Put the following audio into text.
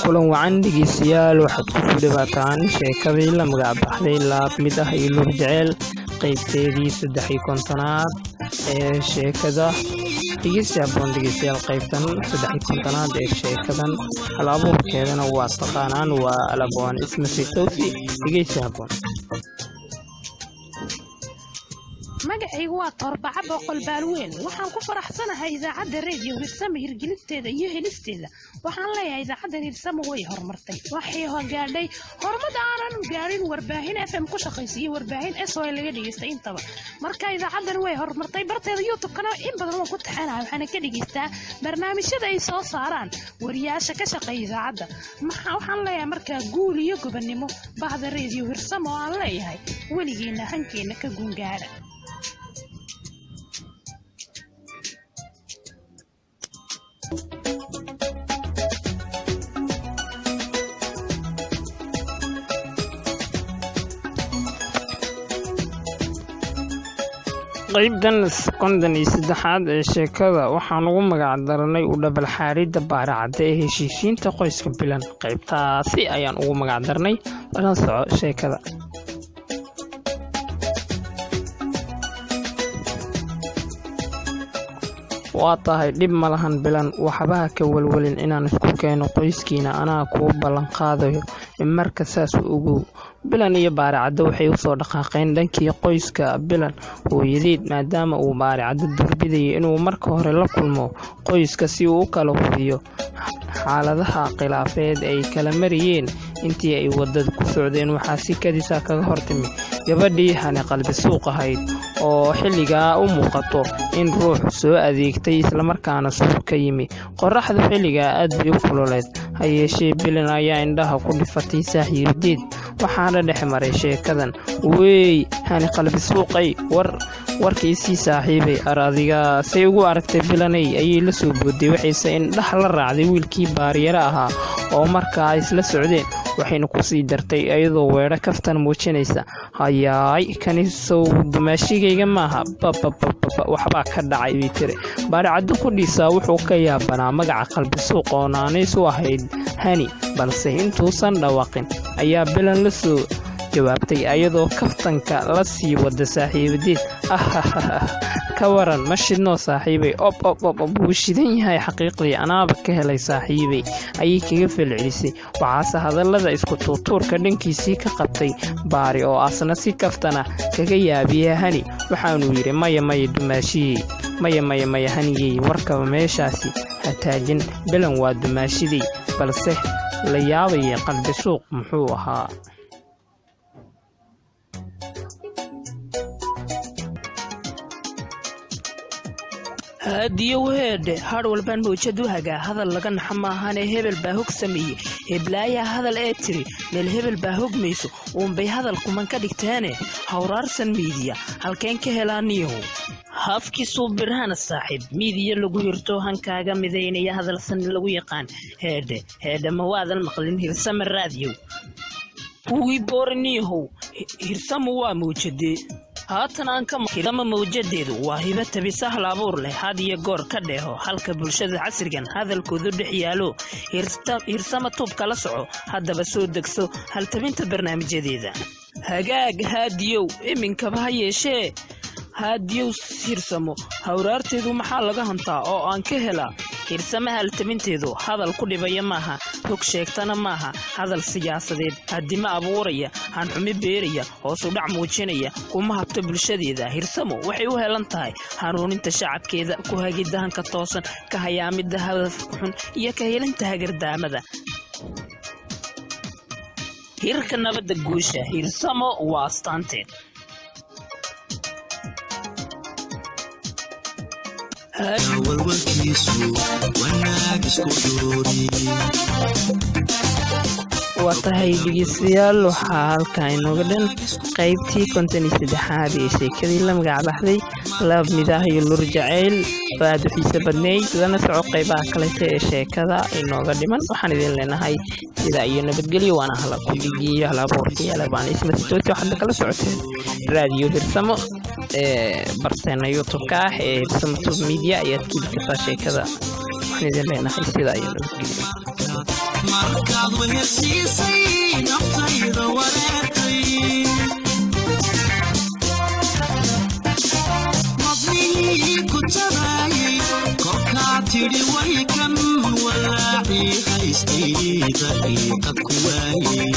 kulan wacan dhegeystayaal waxaad ku soo dhawaataan sheekadii la magac baxday laab mid ah iyo lur jecel qaybteedii 53aad ee sheekada dhegeystayaal qaybtan 53aad ee sheekadan hal abuurkeedana waa taqaanaan waa alabwan isma fitowsi dhegeystayaal magacaygu waa Torbaca Boqol Baalweyn waxaan ku faraxsanahay idaacadda radio Hirsamo hirgelisteeda iyo helisteeda waxaan leeyahay idaacadda Hirsamo way horumartay waxay gaadhay horumar aan gaarin warbaahin FM ku shaqeysay warbaahin SOL laga dhageystay intaba marka idaacaddan way horumartay barteeda YouTube kana in badan waan ku taxanahay waxaan ka dhageystaa barnaamijyada ay soo saaraan wariyaasha ka shaqeeya idaacadda waxaan leeyahay marka guul iyo gobonimo bahda radio Hirsamo aan leeyahay weligeena hankeena ka guungaara qaybtan 53aad ee sheekada waxaan ugu magac daranay u dhabal xaaridda baaracada ee heshiisiinta qoyska bilan qaybtaasi ayaan ugu magac darnay la soco sheekada waa tahay dhib ma lahan bilan waxba ka walwalin inaan isku keeno qoyskiina anaa ku ballan qaadayo marka saas ugu bilan iyo baaracada waxay u soo dhaqaaqeen dhankii qoyska bilan hooyadeed maadaama uu baaracada durbiday inuu marka hore la kulmo qoyska si uu kala hubiyo xaaladaha khilaafeed ay kala mariyeen intii ay wadada ku socdeen waxaa si kadisa kaga hortimi gabadhii hane qalbi suuq ahayd oo xilligaa u muuqato in ruux soo adeegtay isla markaana suuq ka yimi qorraxda xilligaa aad bay u kululeed hayeeshee bilan ayaa indhaha ku dhifatay saaxiibadeed waxaana dhex maray sheekadan wey hane qalbi suuqay warkiisii saaxiibay adiga say ugu aragtay bilanay ayay la soo booday waxayse indhaha la raacday wiilkii baariyara ahaa oo markaa isla socdeen waxayna ku sii dartay iyadoo weedho kaftan muujinaysa hayaay kanisow dumaashigayga maaha waxbaa ka dhacay bay tiri baaricaddu ku dhiisaa wuxuu ka yaabanaa magaca qalbi suuq oo naanays u ahayd hani balse intuusan dhawaaqin ayaa bilan la soo jawaabtay ayadoo kaftanka la sii wada saaxiibadeed ka waran ma shidnoo saaxiibay wuu shidan yahay xaqiiqdii anaaba ka helay saaxiibay ayay kaga falcelisay waxaase hadallada isku tuurtuurka dhankiisii ka qabtay baari oo asna si kaftana kaga yaabiya hani waxaanuu yidhi maya dumaashiyey maya haniyey warkaba meeshaasi ha taajin bilan waa dumaashidey balse la yaabaya qalbi suuq muxuu ahaa هادي وهاد هاد والبان موجود وهاجا هذا اللي كان حماهان هبل باهوك سمي هبلايا هذا الاتري للهبل باهوك ميسو ومبي هذا الكمان كديكتاني هورارسن ميديا هل كان كهلانيو هافكي صوب برهان الصاحب ميديا لغو يرتو هنكاغا ميديني هذا السن لغو يقان هذا مواد المقلين هرسام الراديو هوي بورنيهو هرسام موجودي haatan aan ka maqlama mawjadeedu waa hibata bisahal abuur leh had iyo goor ka dheeho halka bulshada casrigan hadalkoodu dhex yaalo hirsama tub kala soco haddaba soo degso hal tabinta barnaamijyadeeda hagaag haadiyow iminkaba ha yeeshee haadiyow hirsamo hawraarteedu maxaa laga hantaa oo aan ka helaa hirsamaha altaminteedu hadal ku dhibaya maaha hog sheegtana maaha hadal siyaasadeed haddima abuuraya hanxumi beeraya hoos u dhac muujinaya kuma habto bulshadeeda hirsamo waxay u helan tahay hanuuninta shacabkeeda ku hagiddahanka toosan ka hayaamidda hadafka xun iyo ka helinta hagardaamada hirka nabadda guusha hirsamo waa astaanteed waa tahay dhegeystayaal waxaa halkaa inooga dhan qaybtii 53aad ee sheekadii la magac baxday laab midaah iyo lur jacayl aad u xiiso badnayd lana soco qaybaha kalete ee sheekada inooga dhiman waxaan idin leenahay sida iyo nabadgelyo waana hala ku dhigiyo halaboorkiyaala baan isla sitooti waxaad kala socoteen raadiyo hirsamo barteena youtube-ka ah ee hirsamo tube media ayaad ka heli kartaa sheekada waxaan idin leenahay sida iyo nabadgelyo markaad wehesiisay naftayda wareertay madnihii ku tabaayay korkaa tidhi way kan walaacii haystay daqiiqad ku waayay